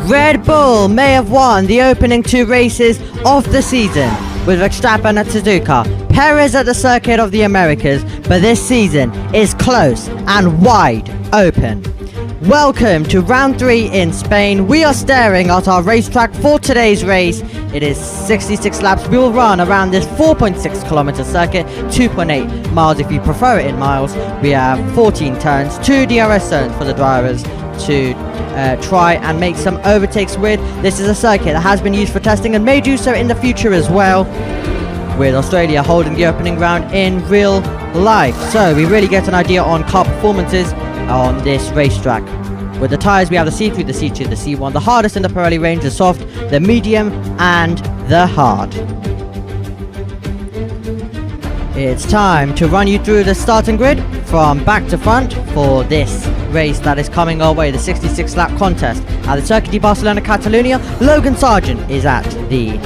Red Bull may have won the opening 2 races of the season with Verstappen at Suzuka, Perez at the Circuit of the Americas, but this season is close and wide open. Welcome to round 3 in Spain. We are staring at our racetrack for today's race. It is 66 laps. We will run around this 4.6 kilometer circuit, 2.8 miles if you prefer it in miles. We have 14 turns, 2 DRS zones for the drivers to try and make some overtakes with. This is a circuit that has been used for testing and may do so in the future as well, with Australia holding the opening round in real life. So we really get an idea on car performances on this racetrack. With the tyres, we have the C3, the C2, the C1, the hardest in the Pirelli range, the soft, the medium, and the hard. It's time to run you through the starting grid from back to front for this race that is coming our way, the 66 lap contest at the Circuit de Barcelona Catalunya. Logan Sargent is at the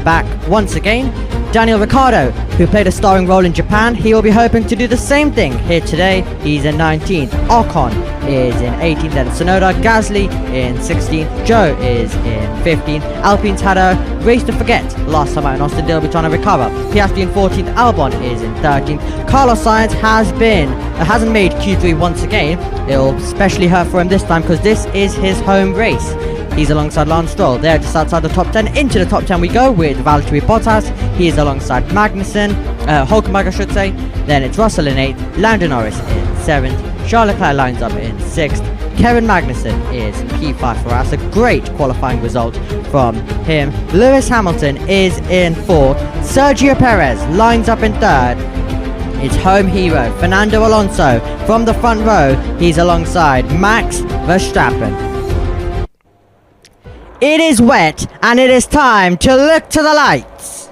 back once again. Daniel Ricciardo, who played a starring role in Japan, he will be hoping to do the same thing here today. He's in 19th. Ocon is in 18th. Then Tsunoda, Gasly in 16th. Joe is in 15th. Alpine's had a race to forget last time out in Austin. They'll be trying to recover. Piastri in 14th. Albon is in 13th. Carlos Sainz hasn't made Q3 once again. It'll especially hurt for him this time because this is his home race. He's alongside Lance Stroll. There, just outside the top 10. Into the top 10 we go with Valtteri Bottas. He is alongside Magnussen, Hulkenberg I should say. Then it's Russell in 8th, Lando Norris in 7th, Charles Leclerc lines up in 6th, Kevin Magnussen is P5 for us. A great qualifying result from him. Lewis Hamilton is in 4th, Sergio Perez lines up in 3rd. It's home hero Fernando Alonso from the front row. He's alongside Max Verstappen. It is wet and it is time to look to the lights.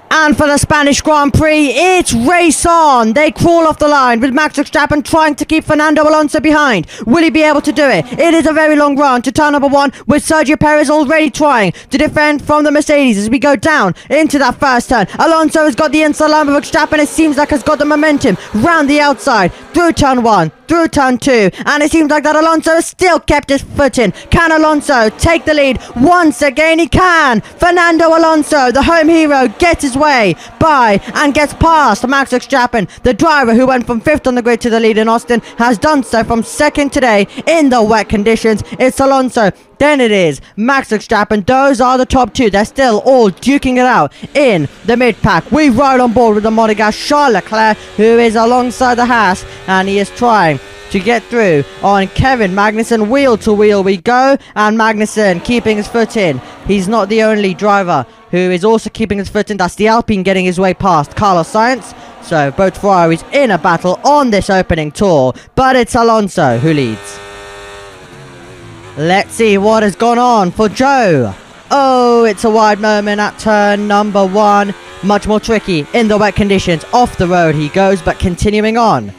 And for the Spanish Grand Prix, it's race on. They crawl off the line with Max Verstappen trying to keep Fernando Alonso behind. Will he be able to do it? It is a very long run to turn number 1 with Sergio Perez already trying to defend from the Mercedes as we go down into that first turn. Alonso has got the inside line, but Verstappen, it seems like, has got the momentum round the outside through turn 1. Through turn 2, and it seems like that Alonso has still kept his foot in. Can Alonso take the lead once again? He can. Fernando Alonso, the home hero, gets his way by and gets past Max Verstappen. The driver who went from 5th on the grid to the lead in Austin has done so from 2nd today in the wet conditions. It's Alonso. Then it is Max Verstappen. Those are the top 2. They're still all duking it out in the mid-pack. We ride on board with the Monegasque Charles Leclerc, who is alongside the Haas, and he is trying to get through on Kevin Magnussen. Wheel to wheel we go, and Magnussen keeping his foot in. He's not the only driver who is also keeping his foot in. That's the Alpine getting his way past Carlos Sainz. So both Ferraris in a battle on this opening tour, but it's Alonso who leads. Let's see what has gone on for Joe. Oh, it's a wide moment at turn number 1. Much more tricky in the wet conditions. Off the road he goes, but continuing on.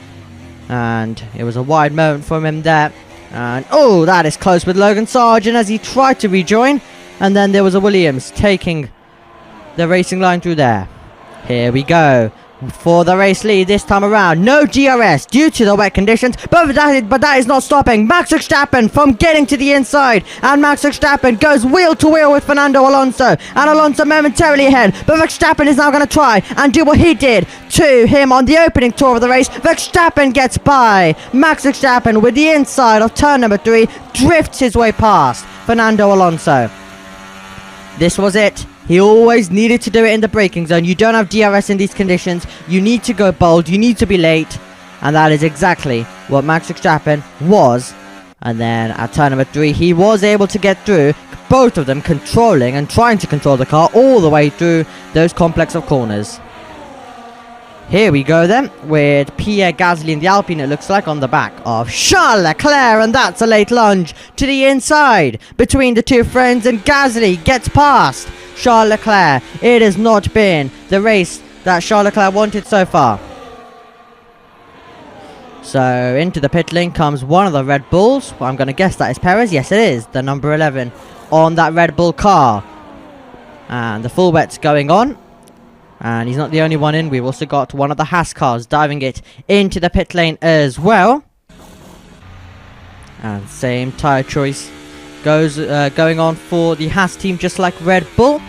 And it was a wide moment from him there. And oh, that is close with Logan Sargent as he tried to rejoin. And then there was a Williams taking the racing line through there. Here we go. For the race lead this time around. No DRS due to the wet conditions, but that is not stopping Max Verstappen from getting to the inside, and Max Verstappen goes wheel to wheel with Fernando Alonso, and Alonso momentarily ahead, but Verstappen is now going to try and do what he did to him on the opening tour of the race. Verstappen gets by. Max Verstappen with the inside of turn number 3 drifts his way past Fernando Alonso. This was it. He always needed to do it in the braking zone. You don't have DRS in these conditions. You need to go bold. You need to be late. And that is exactly what Max Verstappen was. And then at turn number 3, he was able to get through. Both of them controlling and trying to control the car all the way through those complex of corners. Here we go then, with Pierre Gasly in the Alpine, it looks like, on the back of Charles Leclerc, and that's a late lunge to the inside between the two friends, and Gasly gets past Charles Leclerc. It has not been the race that Charles Leclerc wanted so far. So into the pit lane comes one of the Red Bulls. Well, I'm going to guess that is Perez. Yes, it is. The number 11 on that Red Bull car. And the full wet's going on. And he's not the only one in. We've also got one of the Haas cars diving it into the pit lane as well. And same tyre choice going on for the Haas team, just like Red Bull.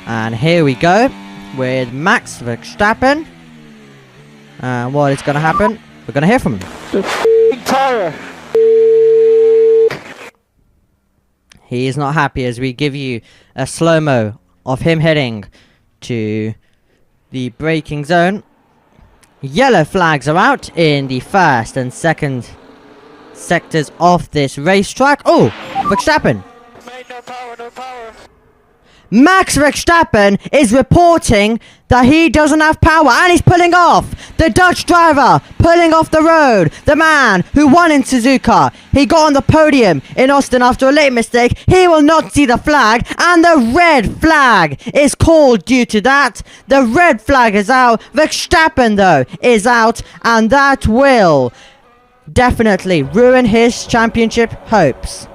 And here we go with Max Verstappen. And what is going to happen? We're going to hear from him. The tire. He is not happy as we give you a slow-mo of him heading to the braking zone. Yellow flags are out in the first and second sectors of this racetrack. Oh, Verstappen. No power, no power. Max Verstappen is reporting that he doesn't have power and he's pulling off. The Dutch driver pulling off the road. The man who won in Suzuka. He got on the podium in Austin after a late mistake. He will not see the flag, and the red flag is called due to that. The red flag is out. Verstappen, though, is out, and that will definitely ruin his championship hopes.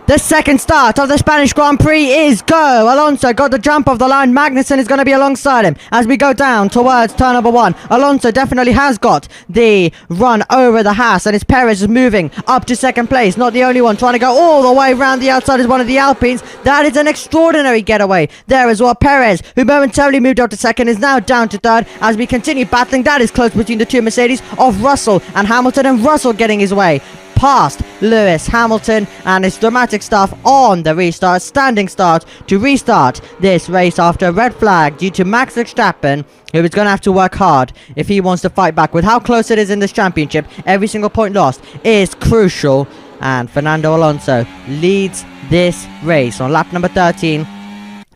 The second start of the Spanish Grand Prix is go. Alonso got the jump off the line. Magnussen is going to be alongside him as we go down towards turn number 1. Alonso definitely has got the run over the Haas, and it's Perez is moving up to second place. Not the only one, trying to go all the way around the outside is one of the Alpines. That is an extraordinary getaway there as well. Perez, who momentarily moved up to second, is now down to third as we continue battling. That is close between the two Mercedes of Russell and Hamilton, and Russell getting his way past Lewis Hamilton, and it's dramatic stuff on the restart. Standing start to restart this race after a red flag due to Max Verstappen, who is going to have to work hard if he wants to fight back. With how close it is in this championship, every single point lost is crucial, and Fernando Alonso leads this race on lap number 13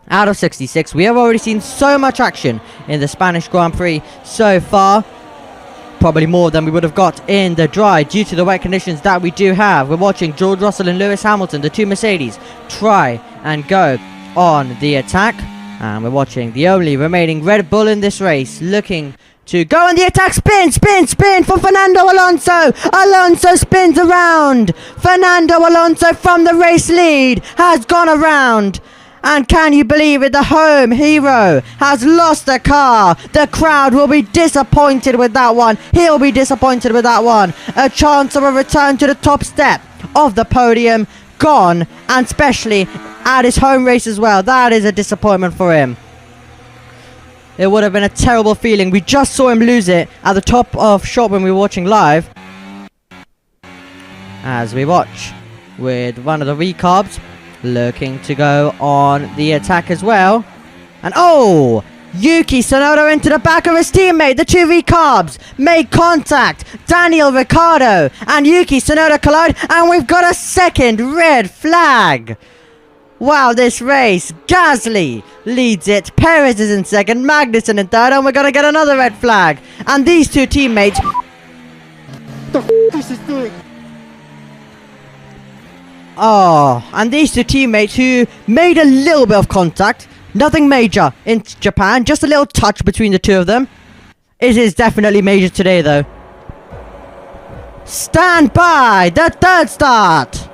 out of 66. We have already seen so much action in the Spanish Grand Prix so far. Probably more than we would have got in the dry due to the wet conditions that we do have. We're watching George Russell and Lewis Hamilton, the two Mercedes, try and go on the attack. And we're watching the only remaining Red Bull in this race looking to go on the attack. Spin, spin, spin for Fernando Alonso. Alonso spins around. Fernando Alonso from the race lead has gone around. And can you believe it? The home hero has lost the car. The crowd will be disappointed with that one. He'll be disappointed with that one. A chance of a return to the top step of the podium gone, and especially at his home race as well. That is a disappointment for him. It would have been a terrible feeling. We just saw him lose it at the top of shot when we were watching live. As we watch with one of the recarbs looking to go on the attack as well. And oh! Yuki Tsunoda into the back of his teammate. The two recarbs make contact. Daniel Ricciardo and Yuki Tsunoda collide, and we've got a second red flag. Wow, this race. Gasly leads it. Perez is in second. Magnussen in third, and we're going to get another red flag. And these two teammates... What the f*** is this doing? Oh, and these two teammates who made a little bit of contact. Nothing major in Japan, just a little touch between the two of them. It is definitely major today, though. Stand by! The third start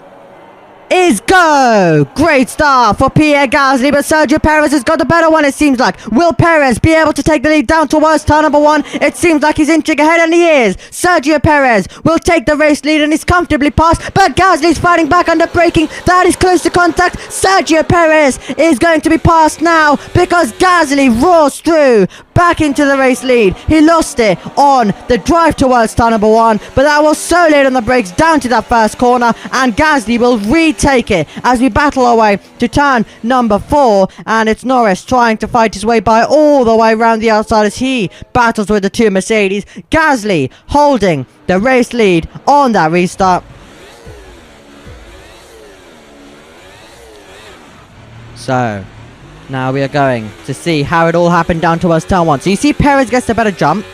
is go! Great start for Pierre Gasly, but Sergio Perez has got the better one, it seems like. Will Perez be able to take the lead down towards turn number 1? It seems like he's inching ahead, and he is. Sergio Perez will take the race lead, and he's comfortably passed, but Gasly's fighting back under braking. That is close to contact. Sergio Perez is going to be passed now because Gasly roars through back into the race lead. He lost it on the drive towards turn number 1, but that was so late on the brakes down to that first corner, and Gasly will retake it as we battle our way to turn number 4, and it's Norris trying to fight his way by all the way around the outside as he battles with the two Mercedes. Gasly holding the race lead on that restart. So now we are going to see how it all happened down towards turn 1. So you see Perez gets the better jump.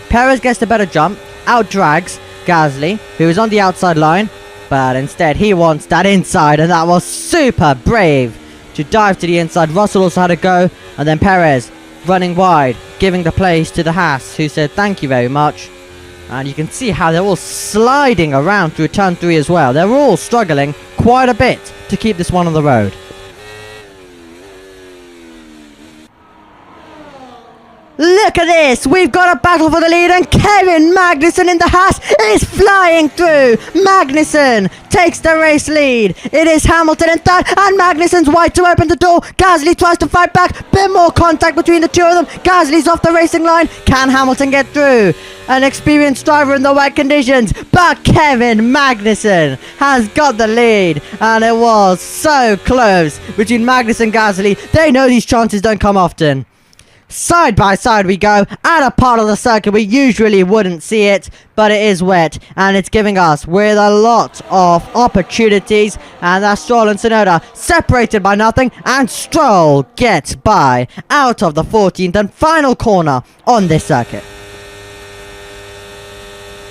Perez gets the better jump. Out drags Gasly, who is on the outside line. But instead he wants that inside, and that was super brave to dive to the inside. Russell also had a go, and then Perez running wide, giving the place to the Haas, who said thank you very much. And you can see how they're all sliding around through turn 3 as well. They're all struggling quite a bit to keep this one on the road. Look Look at this. We've got a battle for the lead, and Kevin Magnussen in the Haas is flying through. Magnussen takes the race lead. It is Hamilton in third, and Magnussen's wide to open the door. Gasly tries to fight back. Bit more contact between the two of them. Gasly's off the racing line. Can Hamilton get through? An experienced driver in the wet conditions, but Kevin Magnussen has got the lead, and it was so close between Magnussen and Gasly. They know these chances don't come often. Side by side we go at a part of the circuit we usually wouldn't see it, but it is wet, and it's giving us with a lot of opportunities. And that's Stroll and Tsunoda separated by nothing, and Stroll gets by out of the 14th and final corner on this circuit.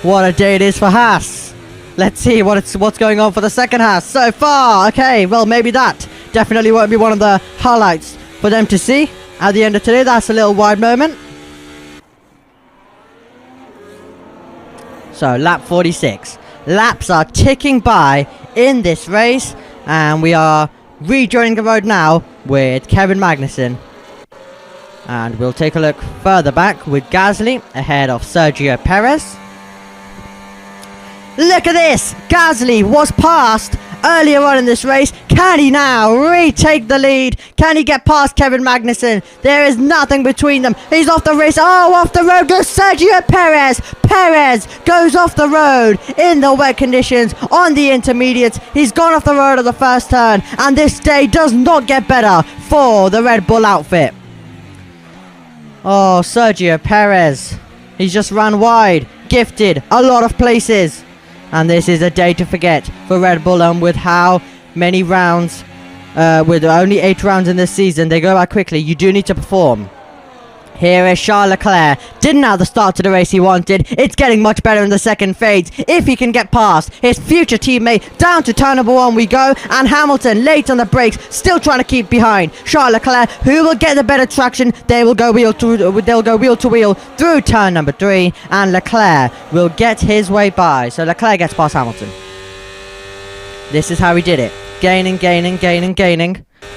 What a day it is for Haas. Let's see what's going on for the second Haas so far. Okay, well, maybe that definitely won't be one of the highlights for them to see at the end of today. That's a little wide moment. So, lap 46. Laps are ticking by in this race, and we are rejoining the road now with Kevin Magnussen. And we'll take a look further back with Gasly ahead of Sergio Perez. Look at this! Gasly was passed earlier on in this race. Can he now retake the lead? Can he get past Kevin Magnussen? There is nothing between them. He's off the race. Oh, off the road goes Sergio Perez. Perez goes off the road in the wet conditions on the intermediates. He's gone off the road at the first turn, and this day does not get better for the Red Bull outfit. Oh, Sergio Perez. He's just ran wide, gifted a lot of places. And this is a day to forget for Red Bull, and with how many rounds, with only 8 rounds in this season, they go by quickly. You do need to perform. Here is Charles Leclerc. Didn't have the start to the race he wanted. It's getting much better in the second phase. If he can get past his future teammate, down to turn number 1 we go. And Hamilton late on the brakes, still trying to keep behind Charles Leclerc, who will get the better traction. They will go wheel to wheel through turn number 3, and Leclerc will get his way by. So Leclerc gets past Hamilton. This is how he did it. Gaining,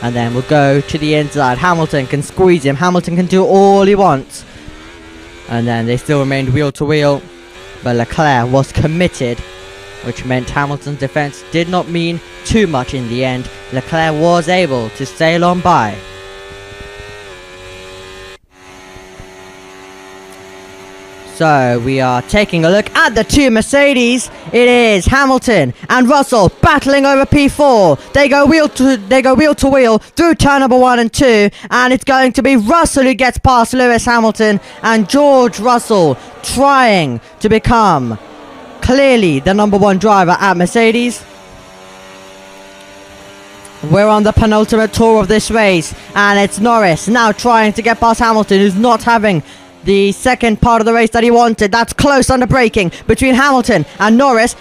and then we'll go to the inside. Hamilton can squeeze him. Hamilton can do all he wants. And then they still remained wheel to wheel, but Leclerc was committed, which meant Hamilton's defense did not mean too much in the end. Leclerc was able to sail on by. So we are taking a look at the two Mercedes. It is Hamilton and Russell battling over P4. They go wheel to wheel through turn number 1 and 2, and it's going to be Russell who gets past Lewis Hamilton, and George Russell trying to become clearly the number 1 driver at Mercedes. We're on the penultimate tour of this race, and it's Norris now trying to get past Hamilton, who's not having the second part of the race that he wanted. That's close under braking between Hamilton and Norris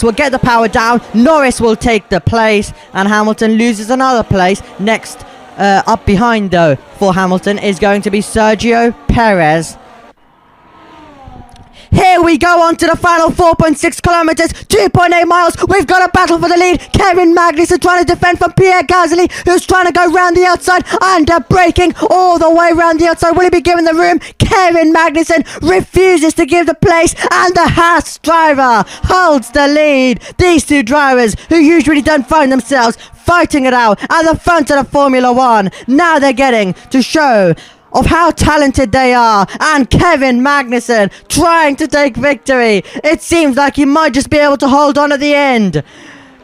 will get the power down. Norris will take the place, and Hamilton loses another place. Next up behind though for Hamilton is going to be Sergio Perez. Here we go on to the final 4.6 kilometers, 2.8 miles. We've got a battle for the lead. Kevin Magnussen trying to defend from Pierre Gasly, who's trying to go round the outside, under braking all the way round the outside. Will he be given the room? Kevin Magnussen refuses to give the place, and the Haas driver holds the lead. These two drivers, who usually don't find themselves fighting it out at the front of the Formula 1, now they're getting to show of how talented they are, and Kevin Magnussen trying to take victory. It seems like he might just be able to hold on at the end.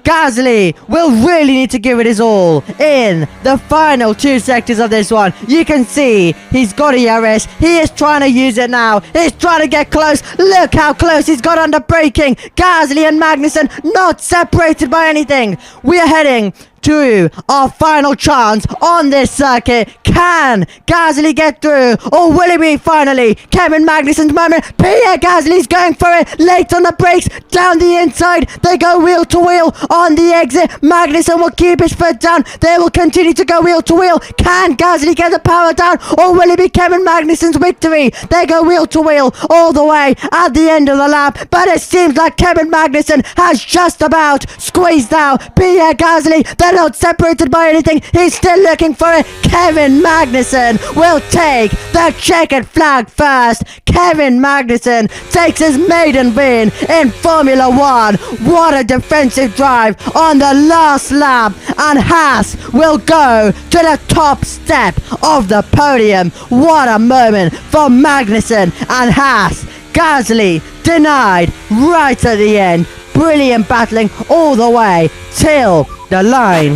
Gasly will really need to give it his all in the final 2 sectors of this one. You can see he's got a ERS. He is trying to use it now. He's trying to get close. Look how close he's got under braking. Gasly and Magnussen not separated by anything. We are heading to our final chance on this circuit. Can Gasly get through, or will it be finally Kevin Magnussen's moment? Pierre Gasly's going for it, late on the brakes, down the inside. They go wheel to wheel on the exit. Magnussen will keep his foot down. They will continue to go wheel to wheel. Can Gasly get the power down, or will it be Kevin Magnussen's victory? They go wheel to wheel all the way at the end of the lap, but it seems like Kevin Magnussen has just about squeezed out Pierre Gasly. They They're not separated by anything. He's still looking for it. Kevin Magnussen will take the checkered flag first. Kevin Magnussen takes his maiden win in Formula 1. What a defensive drive on the last lap. And Haas will go to the top step of the podium. What a moment for Magnussen and Haas. Gasly denied right at the end. Brilliant battling all the way till the line.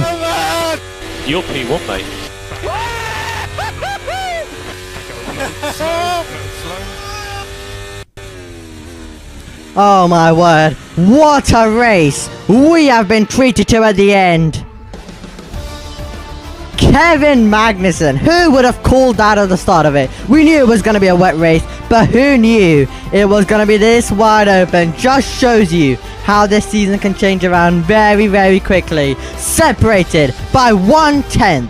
You're P1, mate. Oh my word, what a race we have been treated to at the end. Kevin Magnussen, who would have called that at the start of it? We knew it was going to be a wet race, but who knew it was going to be this wide open? Just shows you how this season can change around very, very quickly. Separated by 1/10.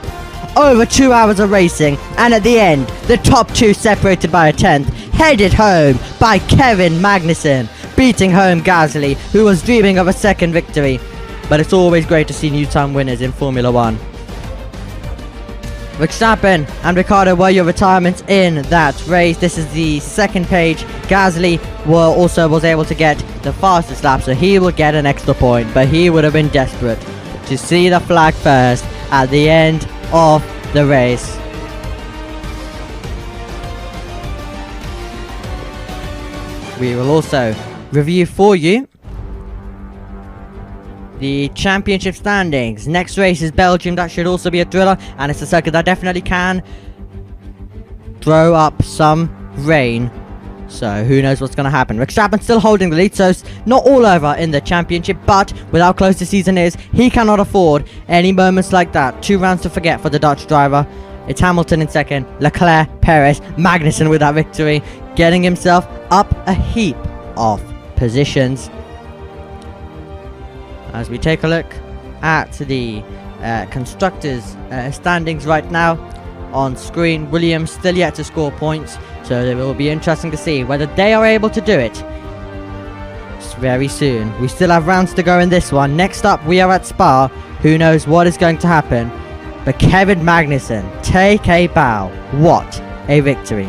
Over 2 hours of racing, and at the end, the top two separated by a 10th. Headed home by Kevin Magnussen, beating home Gasly, who was dreaming of a second victory. But it's always great to see new time winners in Formula 1. Verstappen and Ricciardo were your retirements in that race. This is the second page. Gasly was able to get the fastest lap, so he will get an extra point, but he would have been desperate to see the flag first at the end of the race. We will also review for you the championship standings. Next race is Belgium. That should also be a thriller, and it's a circuit that definitely can throw up some rain. So who knows what's going to happen. Verstappen still holding the lead, so it's not all over in the championship, but with how close the season is, he cannot afford any moments like that. 2 rounds to forget for the Dutch driver. It's Hamilton in second, Leclerc, Perez, Magnussen with that victory, getting himself up a heap of positions. As we take a look at the constructors standings right now on screen, Williams still yet to score points, so it will be interesting to see whether they are able to do it very soon. We still have rounds to go in this one. Next up, we are at Spa. Who knows what is going to happen, but Kevin Magnussen, take a bow. What a victory.